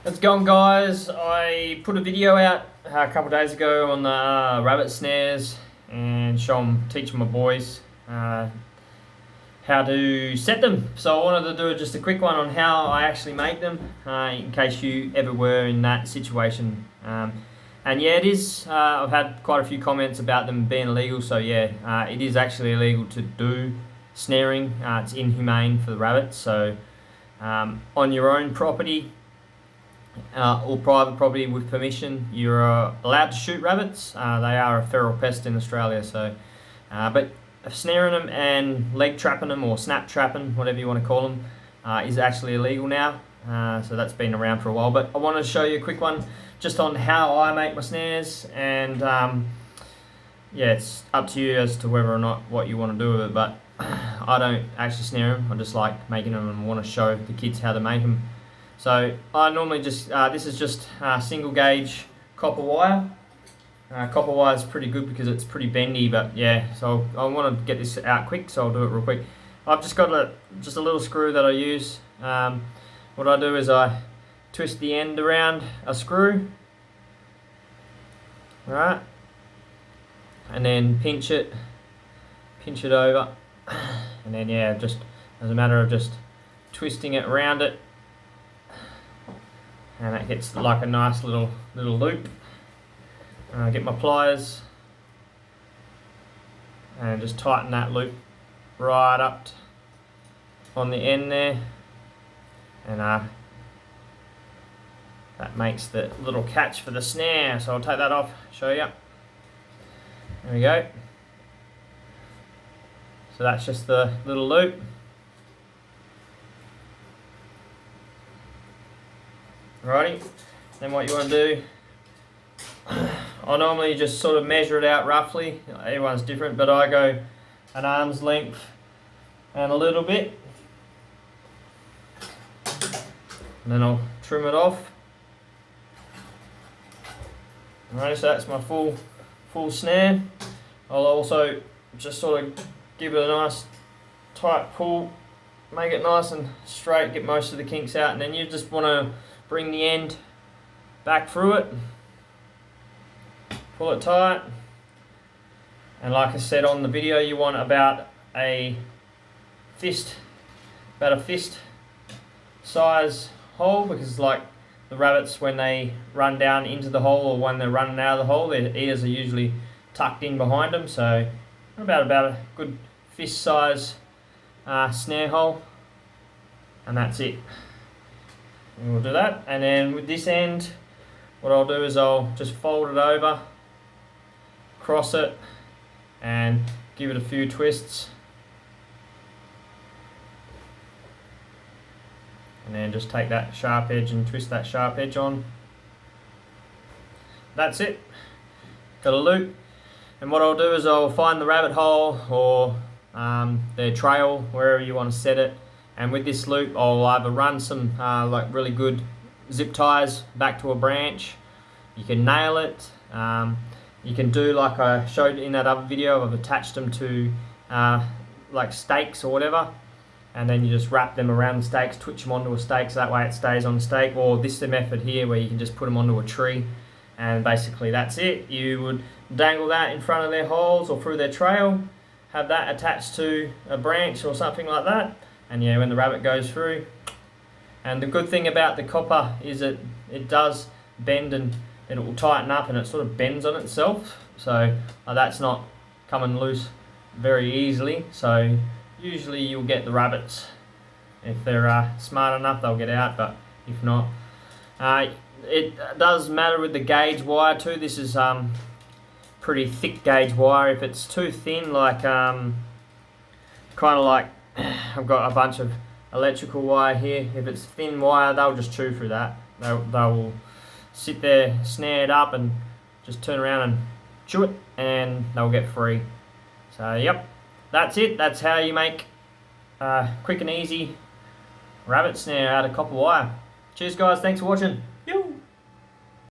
How's it going, guys? I put a video out a couple of days ago on the rabbit snares and teach my boys how to set them. So I wanted to do just a quick one on how I actually make them, in case you ever were in that situation. And yeah, it is. I've had quite a few comments about them being illegal. So yeah, it is actually illegal to do snaring. It's inhumane for the rabbits. So on your own property, or private property with permission, you're allowed to shoot rabbits. They are a feral pest in Australia, so but snaring them and leg trapping them, or snap trapping, whatever you want to call them, is actually illegal now. So that's been around for a while, but I wanted to show you a quick one just on how I make my snares, and yeah, it's up to you as to whether or not what you want to do with it, but I don't actually snare them. I just like making them and want to show the kids how to make them. So I normally just, this is just single gauge copper wire. Copper wire is pretty good because it's pretty bendy, but yeah, so I want to get this out quick, so I'll do it real quick. I've just got just a little screw that I use. What I do is I twist the end around a screw, right, and then pinch it over, and then yeah, just as a matter of just twisting it around it, and that gets like a nice little loop. Get my pliers and just tighten that loop right up on the end there, and that makes the little catch for the snare. So I'll take that off, show you. There we go. So that's just the little loop. Alrighty, then what you want to do, I normally just sort of measure it out roughly. Everyone's different, but I go an arm's length and a little bit, and then I'll trim it off. Alright, so that's my full snare. I'll also just sort of give it a nice tight pull, make it nice and straight, get most of the kinks out, and then you just want to bring the end back through it, pull it tight, and like I said on the video, you want about a fist size hole, because like the rabbits, when they run down into the hole or when they're running out of the hole, their ears are usually tucked in behind them. So about a good fist size snare hole, and that's it. And we'll do that, and then with this end, what I'll do is I'll just fold it over, cross it, and give it a few twists, and then just take that sharp edge and twist that sharp edge on. That's it. Got a loop, and what I'll do is I'll find the rabbit hole or their trail, wherever you want to set it. And with this loop, I'll either run some like really good zip ties back to a branch. You can nail it. You can do like I showed in that other video. I've attached them to like stakes or whatever, and then you just wrap them around the stakes, twitch them onto a stake, so that way it stays on the stake. Or this is the method here where you can just put them onto a tree, and basically that's it. You would dangle that in front of their holes or through their trail, have that attached to a branch or something like that. And yeah, when the rabbit goes through, and the good thing about the copper is it does bend, and it will tighten up, and it sort of bends on itself. So that's not coming loose very easily. So usually you'll get the rabbits, if they're smart enough, they'll get out, but if not, it does matter with the gauge wire too. This is pretty thick gauge wire. If it's too thin, like kind of like I've got a bunch of electrical wire here. If it's thin wire, they'll just chew through that. They will sit there snared up and just turn around and chew it, and they'll get free. So yep, that's it. That's how you make quick and easy rabbit snare out of copper wire. Cheers guys, thanks for watching.